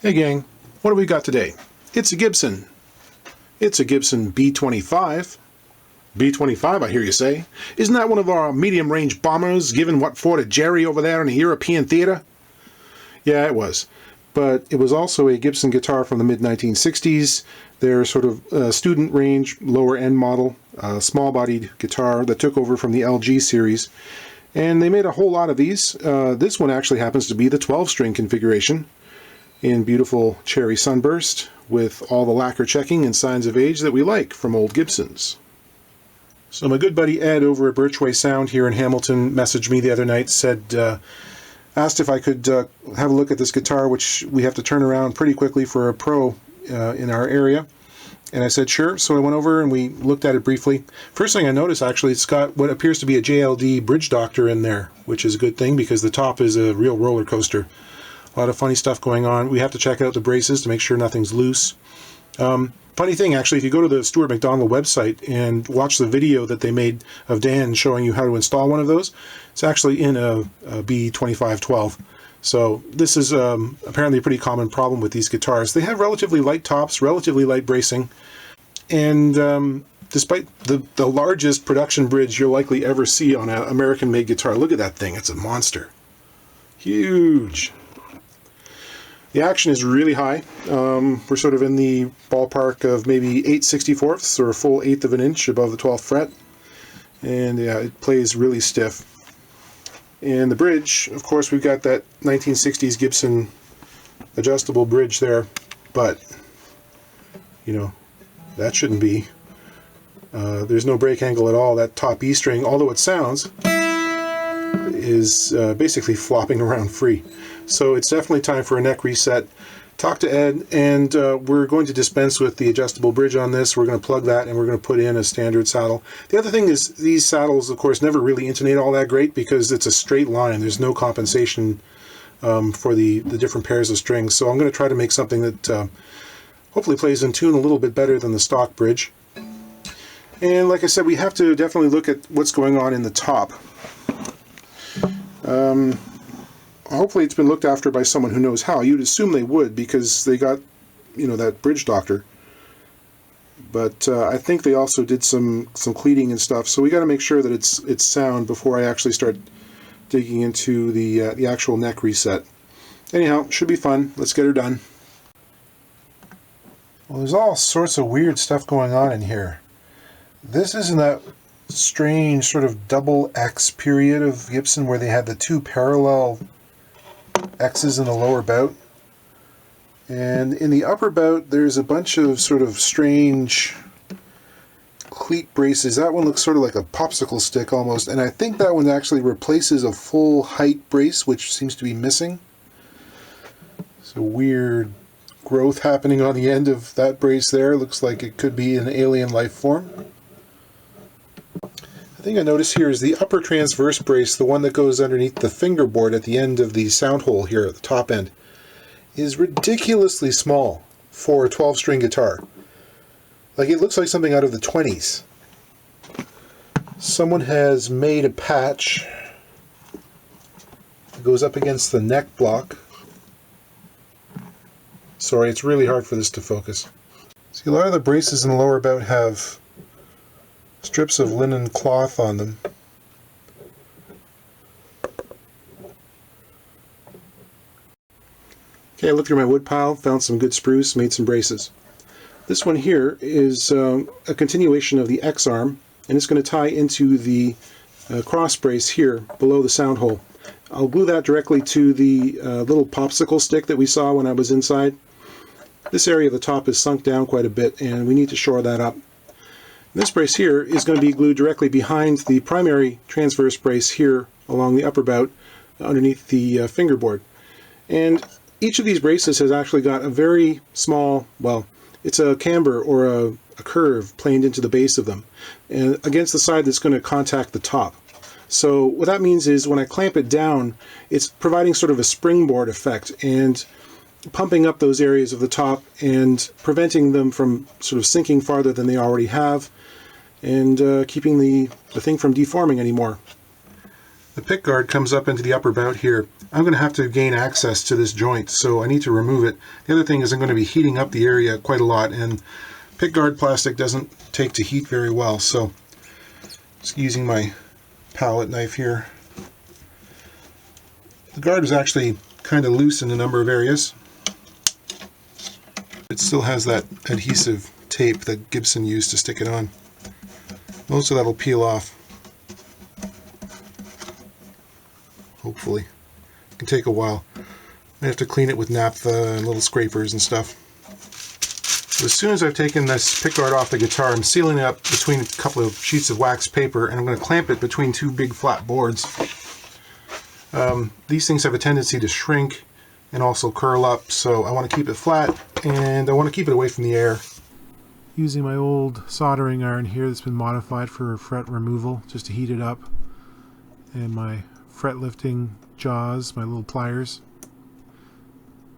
Hey gang, what do we got today? It's a Gibson. It's a Gibson B25. B25, I hear you say. Isn't that one of our medium-range bombers giving what for to Jerry over there in the European theater? Yeah, it was. But it was also a Gibson guitar from the mid-1960s. Their sort of student range, lower-end model, small-bodied guitar that took over from the LG series. And they made a whole lot of these. This one actually happens to be the 12-string configuration, in beautiful cherry sunburst with all the lacquer checking and signs of age that we like from old Gibsons. So my good buddy Ed over at Birchway Sound here in Hamilton messaged me the other night, asked if I could have a look at this guitar, which we have to turn around pretty quickly for a pro in our area. And I said sure, so I went over and we looked at it briefly. First thing I noticed, actually, it's got what appears to be a JLD bridge doctor in there, which is a good thing because the top is a real roller coaster. A lot of funny stuff going on. We have to check out the braces to make sure nothing's loose. Funny thing, actually, if you go to the Stuart McDonald website and watch the video that they made of Dan showing you how to install one of those, it's actually in a B25-12. So this is apparently a pretty common problem with these guitars. They have relatively light tops, relatively light bracing, and despite the largest production bridge you'll likely ever see on an American-made guitar, look at that thing, it's a monster. Huge. The action is really high. We're sort of in the ballpark of maybe 8/64 or a full 1/8 of an inch above the 12th fret. And yeah, it plays really stiff. And the bridge, of course, we've got that 1960s Gibson adjustable bridge there, but, you know, that shouldn't be. There's no break angle at all. That top E string, although it sounds, is basically flopping around free. So it's definitely time for a neck reset. Talk to Ed, and we're going to dispense with the adjustable bridge on this. We're going to plug that, and we're going to put in a standard saddle. The other thing is these saddles, of course, never really intonate all that great because it's a straight line. There's no compensation for the different pairs of strings. So I'm going to try to make something that hopefully plays in tune a little bit better than the stock bridge. And like I said, we have to definitely look at what's going on in the top. Hopefully it's been looked after by someone who knows how. You'd assume they would because they got, you know, that bridge doctor. But I think they also did some cleating and stuff. So we got to make sure that it's sound before I actually start digging into the actual neck reset. Anyhow, should be fun. Let's get her done. Well, there's all sorts of weird stuff going on in here. This isn't that strange sort of double X period of Gibson where they had the two parallel X's in the lower bout, and in the upper bout there's a bunch of sort of strange cleat braces. That one looks sort of like a popsicle stick almost, and I think that one actually replaces a full height brace, which seems to be missing. So weird growth happening on the end of that brace there. Looks like it could be an alien life form. The thing I notice here is the upper transverse brace, the one that goes underneath the fingerboard at the end of the sound hole here at the top end, is ridiculously small for a 12-string guitar. Like, it looks like something out of the 20s. Someone has made a patch that goes up against the neck block. Sorry, it's really hard for this to focus. See, a lot of the braces in the lower bout have strips of linen cloth on them. Okay, I looked through my wood pile, found some good spruce, made some braces. This one here is a continuation of the X arm, and it's going to tie into the cross brace here below the sound hole. I'll glue that directly to the little popsicle stick that we saw when I was inside. This area of the top is sunk down quite a bit, and we need to shore that up. This brace here is going to be glued directly behind the primary transverse brace here along the upper bout underneath the fingerboard. And each of these braces has actually got a very small, well, it's a camber or a curve planed into the base of them and against the side that's going to contact the top. So what that means is when I clamp it down, it's providing sort of a springboard effect and pumping up those areas of the top and preventing them from sort of sinking farther than they already have, and keeping the thing from deforming anymore. the pick guard comes up into the upper bout here. I'm going to have to gain access to this joint, so I need to remove it. The other thing is I'm going to be heating up the area quite a lot, and pick guard plastic doesn't take to heat very well, so just using my palette knife here. The guard is actually kind of loose in a number of areas. It still has that adhesive tape that Gibson used to stick it on. Most of that will peel off. Hopefully. It can take a while. I have to clean it with naphtha and little scrapers and stuff. So as soon as I've taken this pickguard off the guitar, I'm sealing it up between a couple of sheets of wax paper, and I'm going to clamp it between two big flat boards. These things have a tendency to shrink and also curl up, so I want to keep it flat and I want to keep it away from the air. Using my old soldering iron here that's been modified for fret removal just to heat it up, and my fret lifting jaws, my little pliers.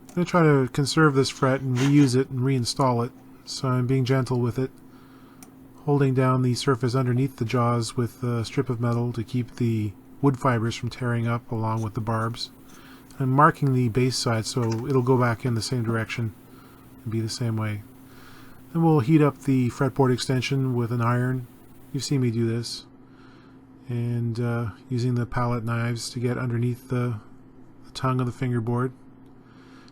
I'm going to try to conserve this fret and reuse it and reinstall it, so I'm being gentle with it, holding down the surface underneath the jaws with a strip of metal to keep the wood fibers from tearing up along with the barbs. I'm marking the bass side so it'll go back in the same direction and be the same way. Then we'll heat up the fretboard extension with an iron. You've seen me do this. And using the palette knives to get underneath the tongue of the fingerboard.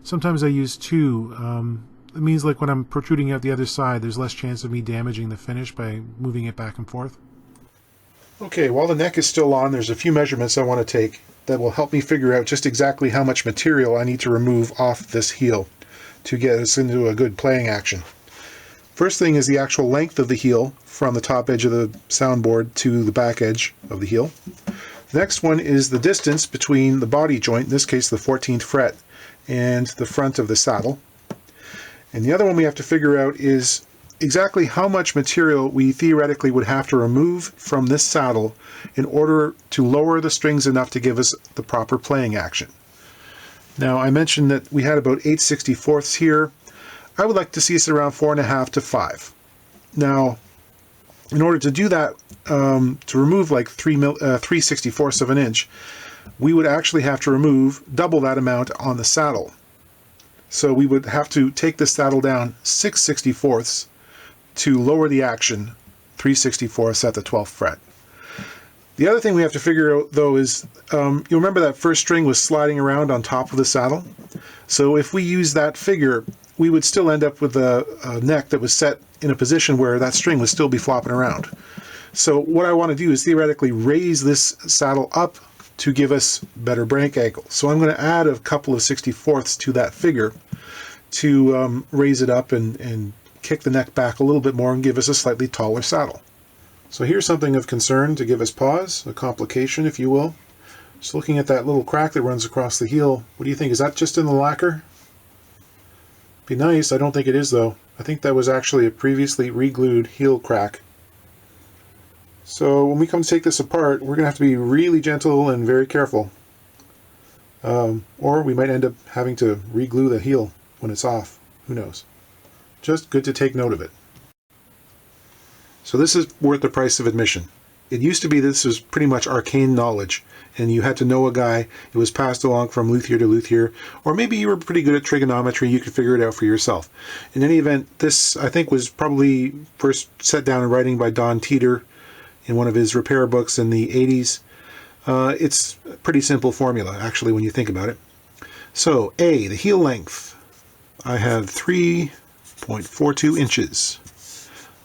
Sometimes I use two. It means like when I'm protruding out the other side, there's less chance of me damaging the finish by moving it back and forth. Okay, while the neck is still on, there's a few measurements I want to take that will help me figure out just exactly how much material I need to remove off this heel to get us into a good playing action. First thing is the actual length of the heel from the top edge of the soundboard to the back edge of the heel. The next one is the distance between the body joint, in this case the 14th fret, and the front of the saddle. And the other one we have to figure out is exactly how much material we theoretically would have to remove from this saddle in order to lower the strings enough to give us the proper playing action. Now, I mentioned that we had about 8/64 here. I would like to see us around 4.5 to 5. Now, in order to do that, to remove like 3/64 of an inch, we would actually have to remove double that amount on the saddle. So we would have to take the saddle down 6/64 to lower the action 3/64 at the 12th fret. The other thing we have to figure out, though, is you'll remember that first string was sliding around on top of the saddle. So if we use that figure, we would still end up with a neck that was set in a position where that string would still be flopping around. So what I want to do is theoretically raise this saddle up to give us better break angle. So I'm going to add a couple of 64ths to that figure to raise it up and kick the neck back a little bit more and give us a slightly taller saddle. So here's something of concern to give us pause, a complication if you will. Just looking at that little crack that runs across the heel, what do you think? Is that just in the lacquer? Be nice. I don't think it is though. I think that was actually a previously re-glued heel crack. So when we come to take this apart, we're going to have to be really gentle and very careful. Or we might end up having to re-glue the heel when it's off. Who knows? Just good to take note of it. So this is worth the price of admission. It used to be this was pretty much arcane knowledge, and you had to know a guy. It was passed along from luthier to luthier, or maybe you were pretty good at trigonometry, you could figure it out for yourself. In any event, this I think was probably first set down in writing by Don Teeter in one of his repair books in the 80s. It's a pretty simple formula, actually, when you think about it. So, A, the heel length. I have 3.42 inches.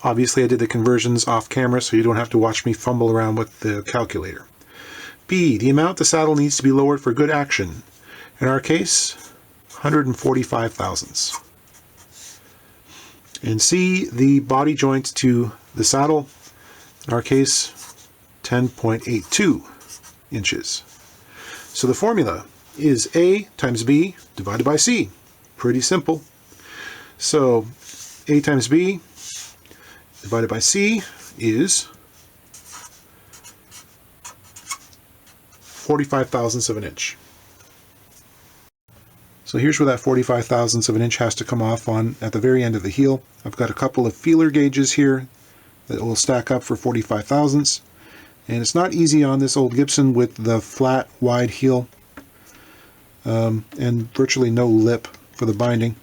Obviously, I did the conversions off camera, so you don't have to watch me fumble around with the calculator. B, the amount the saddle needs to be lowered for good action. In our case, 145 thousandths. And C, the body joint to the saddle. In our case, 10.82 inches. So the formula is A times B divided by C. Pretty simple. So A times B divided by C is 45 thousandths of an inch. So here's where that 45 thousandths of an inch has to come off on at the very end of the heel. I've got a couple of feeler gauges here that will stack up for 45 thousandths. And it's not easy on this old Gibson with the flat, wide heel and virtually no lip for the binding.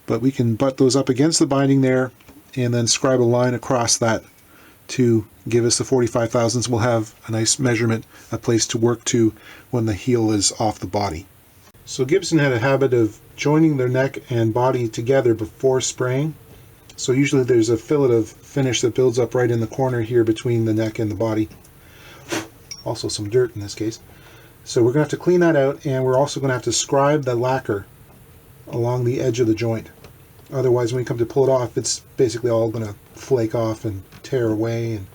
But we can butt those up against the binding there and then scribe a line across that to give us the 45 thousandths. We'll have a nice measurement, a place to work to when the heel is off the body. So Gibson had a habit of joining their neck and body together before spraying. So usually there's a fillet of finish that builds up right in the corner here between the neck and the body. Also some dirt in this case. So we're going to have to clean that out, and we're also going to have to scribe the lacquer along the edge of the joint. Otherwise, when we come to pull it off, it's basically all going to flake off and tear away and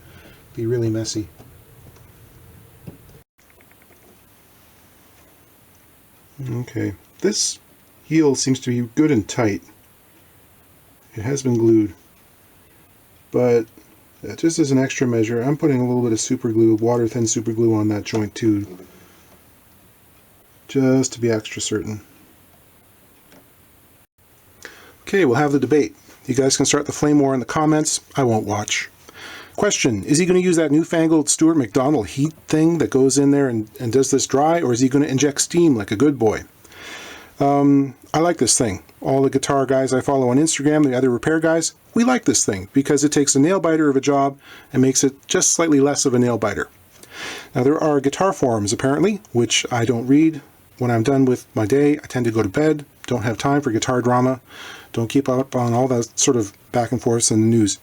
be really messy. Okay, this heel seems to be good and tight. It has been glued, but just as an extra measure, I'm putting a little bit of super glue, water thin super glue on that joint too, just to be extra certain. Okay, we'll have the debate. You guys can start the flame war in the comments. I won't watch. Question, is he going to use that newfangled Stuart McDonald heat thing that goes in there and does this dry, or is he going to inject steam like a good boy? I like this thing. All the guitar guys I follow on Instagram, the other repair guys, we like this thing because it takes a nail biter of a job and makes it just slightly less of a nail biter. Now there are guitar forums apparently, which I don't read. When I'm done with my day, I tend to go to bed, don't have time for guitar drama, don't keep up on all that sort of back and forth in the news.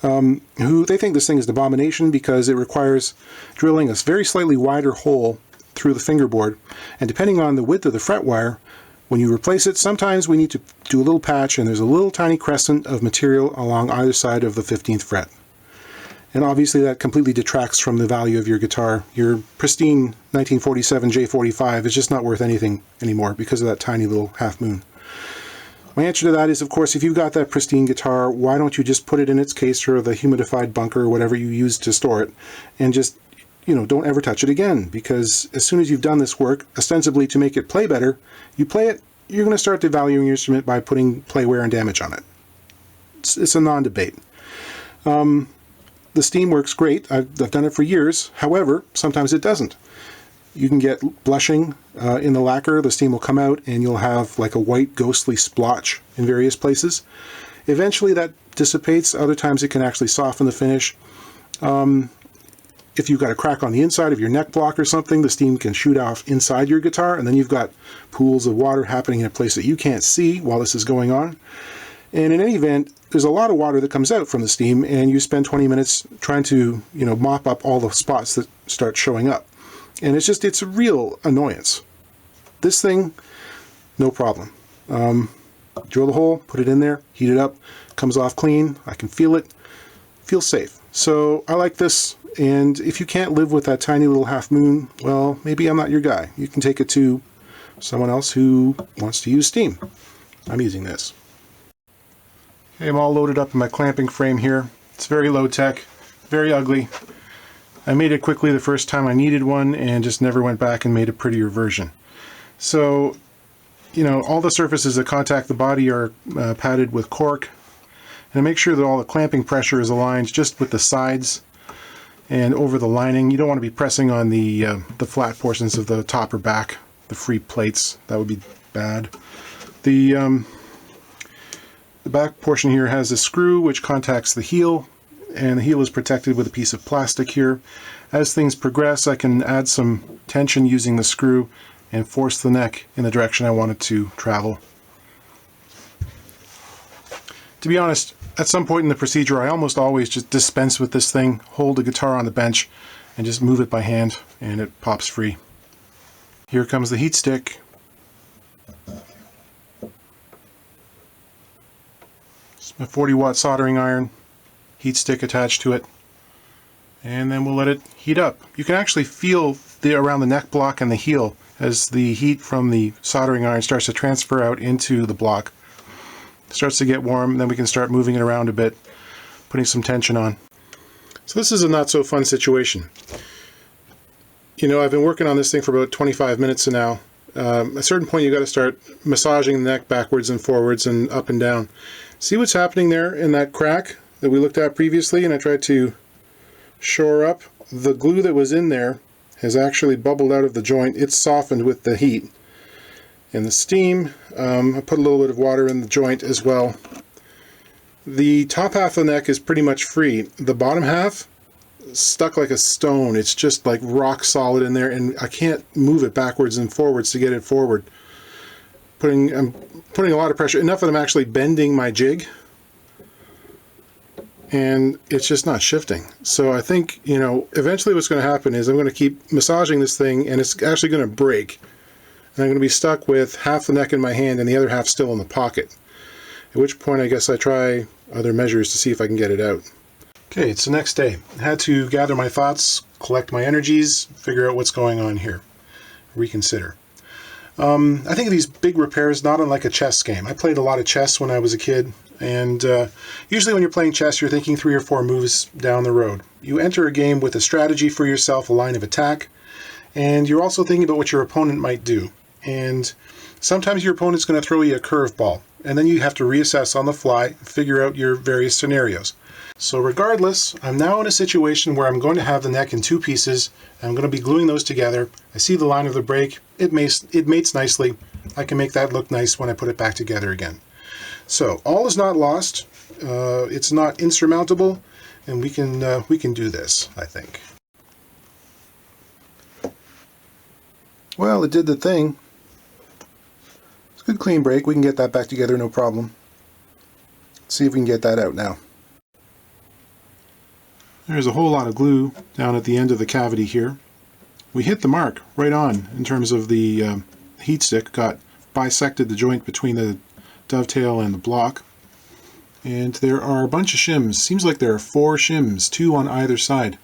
They think this thing is an abomination because it requires drilling a very slightly wider hole through the fingerboard, and depending on the width of the fret wire, when you replace it, sometimes we need to do a little patch, and there's a little tiny crescent of material along either side of the 15th fret. And obviously that completely detracts from the value of your guitar. Your pristine 1947 J45 is just not worth anything anymore because of that tiny little half moon. My answer to that is, of course, if you've got that pristine guitar, why don't you just put it in its case or the humidified bunker or whatever you use to store it, and just, don't ever touch it again, because as soon as you've done this work, ostensibly to make it play better, you play it, you're going to start devaluing your instrument by putting play wear and damage on it. It's a non-debate. The steam works great. I've done it for years. However, sometimes it doesn't. You can get blushing in the lacquer. The steam will come out and you'll have like a white ghostly splotch in various places. Eventually that dissipates. Other times it can actually soften the finish. If you've got a crack on the inside of your neck block or something, the steam can shoot off inside your guitar, and then you've got pools of water happening in a place that you can't see while this is going on. And in any event, there's a lot of water that comes out from the steam, and you spend 20 minutes trying to, mop up all the spots that start showing up. And it's a real annoyance. This thing, no problem. Drill the hole, put it in there, heat it up, comes off clean, I can feel it, feels safe. So I like this, and if you can't live with that tiny little half moon, well, maybe I'm not your guy. You can take it to someone else who wants to use steam. I'm using this. Okay, I'm all loaded up in my clamping frame here. It's very low tech, very ugly. I made it quickly the first time I needed one and just never went back and made a prettier version. So, all the surfaces that contact the body are padded with cork. And make sure that all the clamping pressure is aligned just with the sides and over the lining. You don't want to be pressing on the flat portions of the top or back, the free plates. That would be bad. The back portion here has a screw which contacts the heel, and the heel is protected with a piece of plastic here. As things progress, I can add some tension using the screw and force the neck in the direction I want it to travel. To be honest, at some point in the procedure, I almost always just dispense with this thing, hold the guitar on the bench, and just move it by hand, and it pops free. Here comes the heat stick. It's a 40-watt soldering iron, heat stick attached to it, and then we'll let it heat up. You can actually feel around the neck block and the heel as the heat from the soldering iron starts to transfer out into the block. It starts to get warm, then we can start moving it around a bit, putting some tension on. So this is a not so fun situation. I've been working on this thing for about 25 minutes now. At a certain point you got to start massaging the neck backwards and forwards and up and down. See what's happening there in that crack that we looked at previously, and I tried to shore up? the glue that was in there has actually bubbled out of the joint. It's softened with the heat and the steam. I put a little bit of water in the joint as well. The top half of the neck is pretty much free. The bottom half, stuck like a stone. It's just like rock solid in there, and I can't move it backwards and forwards to get it forward. I'm putting a lot of pressure, enough that I'm actually bending my jig, and it's just not shifting. So I think, you know, eventually what's going to happen is I'm going to keep massaging this thing, and it's actually going to break, and I'm going to be stuck with half the neck in my hand and the other half still in the pocket. At which point I guess I try other measures to see if I can get it out. Okay, it's the next day. I had to gather my thoughts, collect my energies, figure out what's going on here, reconsider. I think of these big repairs not unlike a chess game. I played a lot of chess when I was a kid, and usually when you're playing chess, you're thinking 3 or 4 moves down the road. You enter a game with a strategy for yourself, a line of attack, and you're also thinking about what your opponent might do. And sometimes your opponent's going to throw you a curveball, and then you have to reassess on the fly, figure out your various scenarios. So regardless, I'm now in a situation where I'm going to have the neck in 2 pieces. I'm going to be gluing those together. I see the line of the break. It mates nicely. I can make that look nice when I put it back together again. So all is not lost. It's not insurmountable, and we can do this, I think. Well, it did the thing. It's a good clean break. We can get that back together, no problem. Let's see if we can get that out now. There's a whole lot of glue down at the end of the cavity here. We hit the mark right on in terms of the heat stick. Got bisected the joint between the dovetail and the block. And there are a bunch of shims. Seems like there are 4 shims, 2 on either side.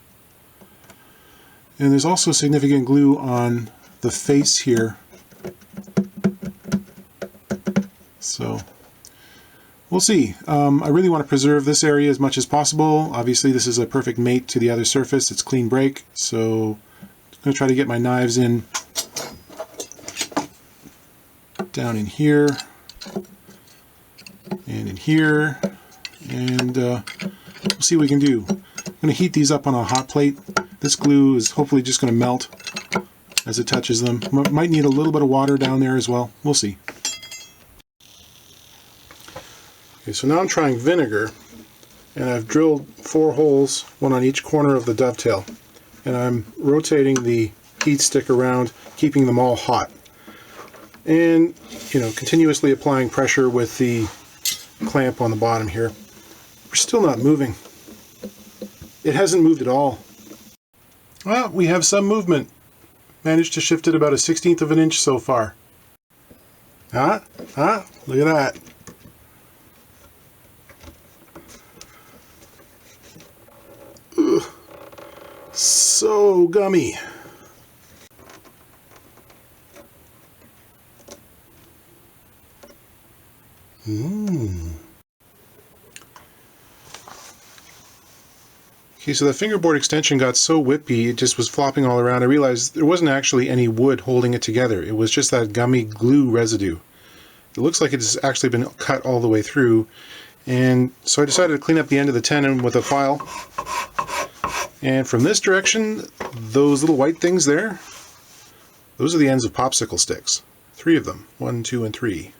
And there's also significant glue on the face here. So we'll see. I really want to preserve this area as much as possible. Obviously this is a perfect mate to the other surface. It's clean break, so I'm going to try to get my knives in down in here and in here, and we'll see what we can do. I'm going to heat these up on a hot plate. This glue is hopefully just going to melt as it touches them. Might need a little bit of water down there as well. We'll see. Okay, so now I'm trying vinegar, and I've drilled 4 holes, 1 on each corner of the dovetail, and I'm rotating the heat stick around, keeping them all hot, and, you know, continuously applying pressure with the clamp on the bottom here. We're still not moving. It hasn't moved at all. Well, we have some movement. Managed to shift it about a 1/16 of an inch so far. Look at that. Ugh. So gummy. Okay, so the fingerboard extension got so whippy, it just was flopping all around. I realized there wasn't actually any wood holding it together. It was just that gummy glue residue. It looks like it's actually been cut all the way through. And so I decided to clean up the end of the tenon with a file. And from this direction, those little white things there, those are the ends of popsicle sticks. 3 of them, 1, 2, and 3.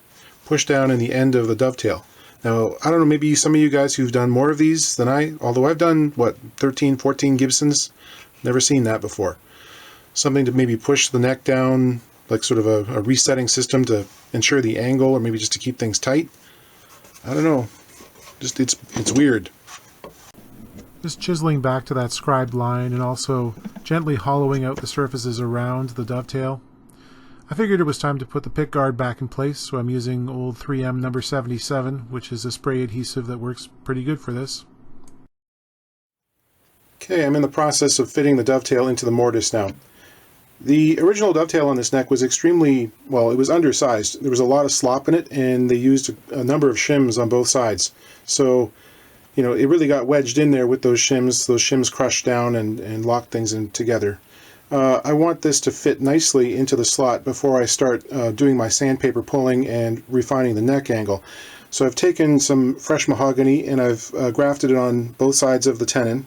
Pushed down in the end of the dovetail. Now, I don't know, maybe some of you guys who've done more of these than I, although I've done, what, 13, 14 Gibsons? Never seen that before. Something to maybe push the neck down, like sort of a resetting system to ensure the angle, or maybe just to keep things tight. I don't know. Just, it's weird. Just chiseling back to that scribed line and also gently hollowing out the surfaces around the dovetail. I figured it was time to put the pick guard back in place, so I'm using old 3M number 77, which is a spray adhesive that works pretty good for this. Okay, I'm in the process of fitting the dovetail into the mortise now. The original dovetail on this neck was extremely, well, it was undersized. There was a lot of slop in it, and they used a number of shims on both sides. So, you know, it really got wedged in there with those shims. Those shims crushed down and locked things in together. I want this to fit nicely into the slot before I start doing my sandpaper pulling and refining the neck angle. So I've taken some fresh mahogany and I've grafted it on both sides of the tenon.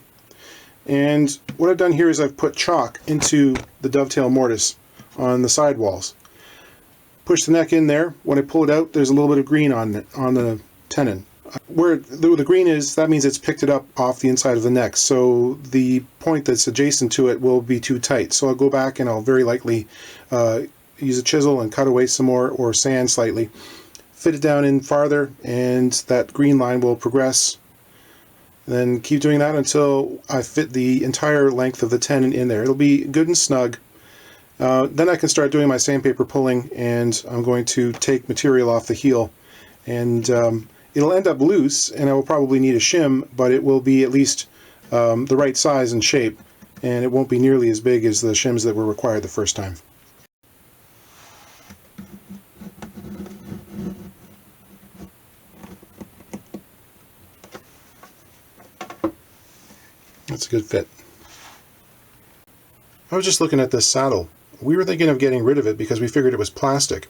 And what I've done here is I've put chalk into the dovetail mortise on the side walls. Push the neck in there. When I pull it out, there's a little bit of green on the tenon. Where the green is, that means it's picked it up off the inside of the neck, so the point that's adjacent to it will be too tight. So I'll go back and I'll very likely use a chisel and cut away some more, or sand slightly, fit it down in farther, and that green line will progress. Then keep doing that until I fit the entire length of the tenon in there. It'll be good and snug. Then I can start doing my sandpaper pulling, and I'm going to take material off the heel, and it'll end up loose, and I will probably need a shim, but it will be at least the right size and shape, and it won't be nearly as big as the shims that were required the first time. That's a good fit. I was just looking at this saddle. We were thinking of getting rid of it because we figured it was plastic,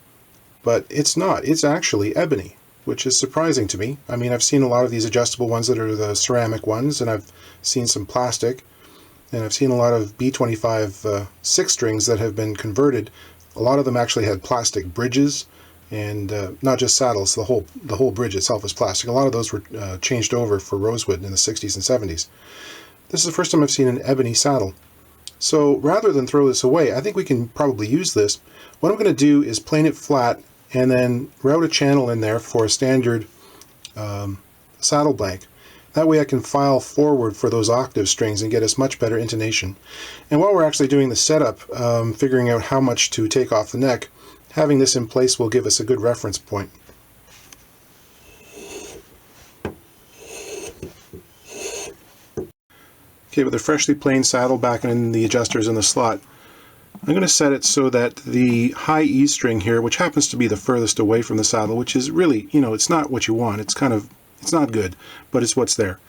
but it's not. It's actually ebony, which is surprising to me. I mean, I've seen a lot of these adjustable ones that are the ceramic ones, and I've seen some plastic, and I've seen a lot of B25 6 strings that have been converted. A lot of them actually had plastic bridges, and not just saddles, the whole bridge itself was plastic. A lot of those were changed over for rosewood in the 60s and 70s. This is the first time I've seen an ebony saddle. So rather than throw this away, I think we can probably use this. What I'm going to do is plane it flat and then route a channel in there for a standard saddle blank. That way I can file forward for those octave strings and get us much better intonation. And while we're actually doing the setup, figuring out how much to take off the neck, having this in place will give us a good reference point. Okay, with a freshly planed saddle back in the adjusters in the slot, I'm going to set it so that the high E string here, which happens to be the furthest away from the saddle, which is really, you know, it's not what you want. It's not good, but it's what's there.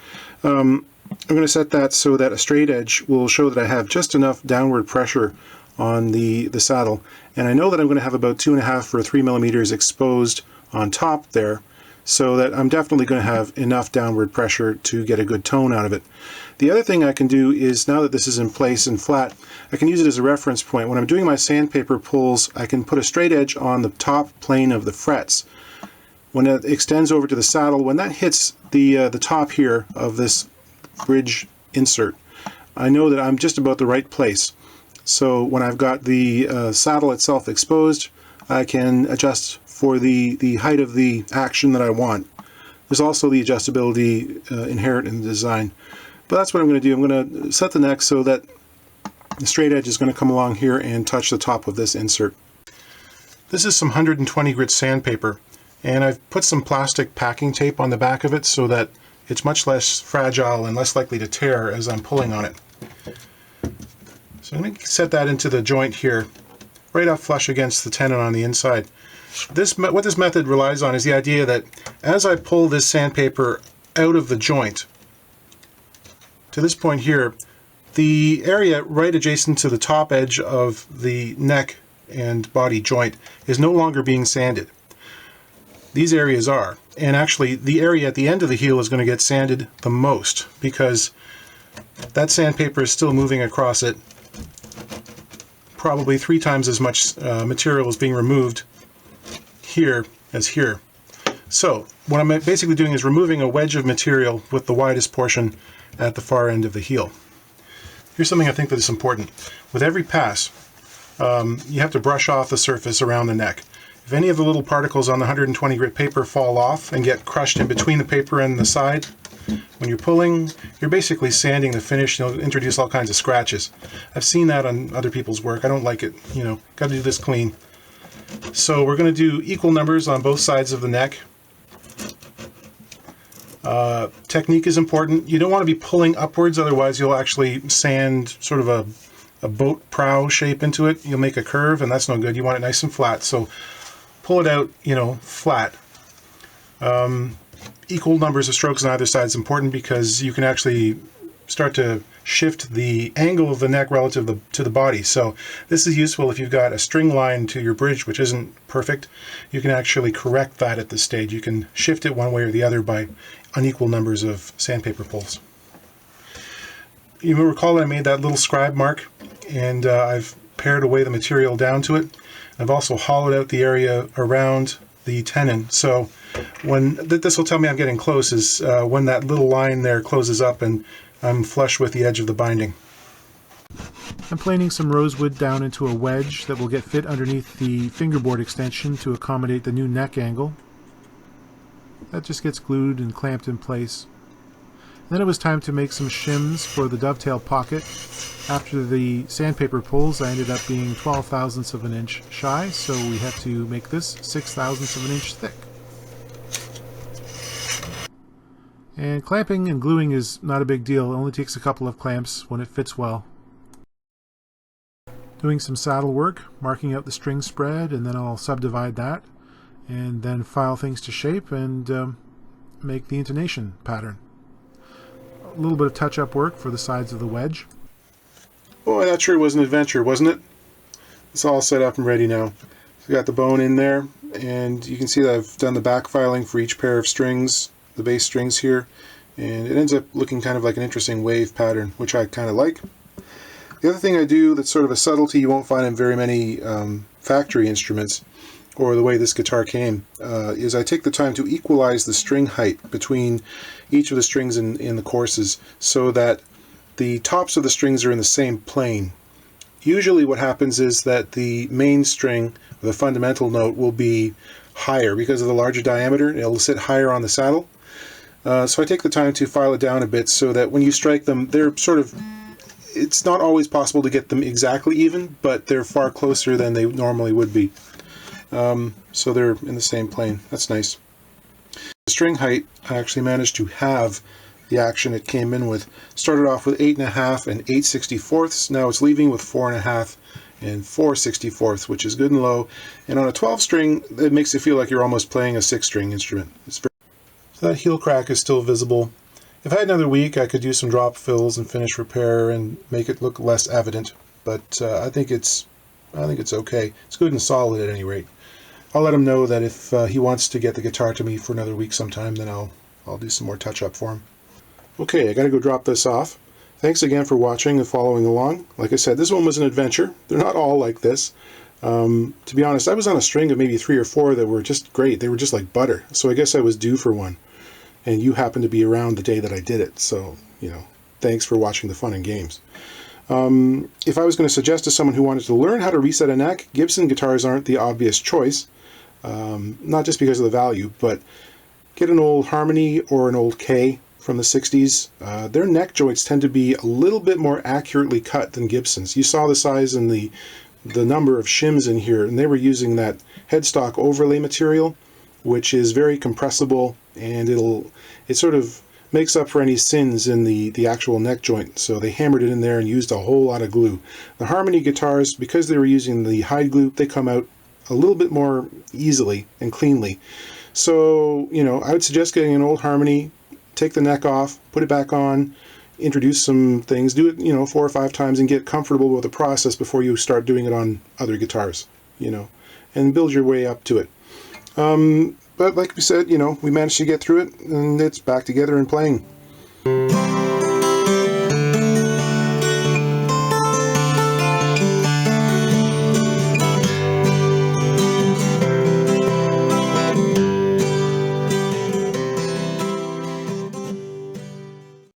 I'm going to set that so that a straight edge will show that I have just enough downward pressure on the saddle, and I know that I'm going to have about 2.5 or 3 millimeters exposed on top there, so that I'm definitely going to have enough downward pressure to get a good tone out of it. The other thing I can do is, now that this is in place and flat, I can use it as a reference point. When I'm doing my sandpaper pulls, I can put a straight edge on the top plane of the frets. When it extends over to the saddle, when that hits the top here of this bridge insert, I know that I'm just about the right place. So when I've got the saddle itself exposed, I can adjust for the height of the action that I want. There's also the adjustability inherent in the design. But that's what I'm going to do. I'm going to set the neck so that the straight edge is going to come along here and touch the top of this insert. This is some 120 grit sandpaper, and I've put some plastic packing tape on the back of it so that it's much less fragile and less likely to tear as I'm pulling on it. So I'm going to set that into the joint here, right up flush against the tenon on the inside. What this method relies on is the idea that as I pull this sandpaper out of the joint, to this point here, the area right adjacent to the top edge of the neck and body joint is no longer being sanded. These areas are, and actually the area at the end of the heel is going to get sanded the most because that sandpaper is still moving across it. Probably 3 times as much material is being removed here as here. So what I'm basically doing is removing a wedge of material with the widest portion at the far end of the heel. Here's something I think that is important. With every pass, you have to brush off the surface around the neck. If any of the little particles on the 120 grit paper fall off and get crushed in between the paper and the side, when you're pulling, you're basically sanding the finish. You'll introduce all kinds of scratches. I've seen that on other people's work. I don't like it. You know, got to do this clean. So we're going to do equal numbers on both sides of the neck. Technique is important. You don't want to be pulling upwards, otherwise you'll actually sand sort of a boat prow shape into it. You'll make a curve, and that's no good. You want it nice and flat. So pull it out, you know, flat. Equal numbers of strokes on either side is important because you can actually start to shift the angle of the neck relative to the body. So this is useful if you've got a string line to your bridge which isn't perfect. You can actually correct that at this stage. You can shift it one way or the other by unequal numbers of sandpaper pulls. You may recall I made that little scribe mark, and I've pared away the material down to it. I've also hollowed out the area around the tenon, so when this will tell me I'm getting close is when that little line there closes up and I'm flush with the edge of the binding. I'm planing some rosewood down into a wedge that will get fit underneath the fingerboard extension to accommodate the new neck angle. That just gets glued and clamped in place. Then it was time to make some shims for the dovetail pocket. After the sandpaper pulls, I ended up being 12 thousandths of an inch shy, so we had to make this 6 thousandths of an inch thick. And clamping and gluing is not a big deal. It only takes a couple of clamps when it fits well. Doing some saddle work, marking out the string spread, and then I'll subdivide that, and then file things to shape and make the intonation pattern. A little bit of touch-up work for the sides of the wedge. Boy, that sure was an adventure, wasn't it? It's all set up and ready now. So I got the bone in there, and you can see that I've done the back filing for each pair of strings, the bass strings here, and it ends up looking kind of like an interesting wave pattern, which I kind of like. The other thing I do that's sort of a subtlety you won't find in very many factory instruments, or the way this guitar came, is I take the time to equalize the string height between each of the strings in the courses so that the tops of the strings are in the same plane. Usually what happens is that the main string, the fundamental note, will be higher because of the larger diameter. It'll sit higher on the saddle. So I take the time to file it down a bit so that when you strike them, they're sort of, it's not always possible to get them exactly even, but they're far closer than they normally would be. So they're in the same plane. That's nice. The string height, I actually managed to halve the action it came in with. Started off with 8.5 and 8/64. Now it's leaving with 4.5 and 4/64, which is good and low. And on a 12 string, it makes it feel like you're almost playing a 6-string instrument. So that heel crack is still visible. If I had another week, I could do some drop fills and finish repair and make it look less evident. But I think it's okay. It's good and solid at any rate. I'll let him know that if he wants to get the guitar to me for another week sometime, then I'll do some more touch-up for him. Okay, I gotta go drop this off. Thanks again for watching and following along. Like I said, this one was an adventure. They're not all like this. To be honest, I was on a string of maybe 3 or 4 that were just great. They were just like butter. So I guess I was due for one. And you happened to be around the day that I did it. So, you know, thanks for watching the fun and games. If I was going to suggest to someone who wanted to learn how to reset a neck, Gibson guitars aren't the obvious choice. Not just because of the value, but get an old Harmony or an old K from the 60s. Their neck joints tend to be a little bit more accurately cut than Gibson's. You saw the size and the number of shims in here, and they were using that headstock overlay material, which is very compressible, and it sort of makes up for any sins in the actual neck joint. So they hammered it in there and used a whole lot of glue. The Harmony guitars, because they were using the hide glue, they come out a little bit more easily and cleanly. So, you know, I would suggest getting an old Harmony, take the neck off, put it back on, introduce some things, do it, you know, 4 or 5 times and get comfortable with the process before you start doing it on other guitars, you know, and build your way up to it. But like we said, you know, we managed to get through it, and it's back together and playing.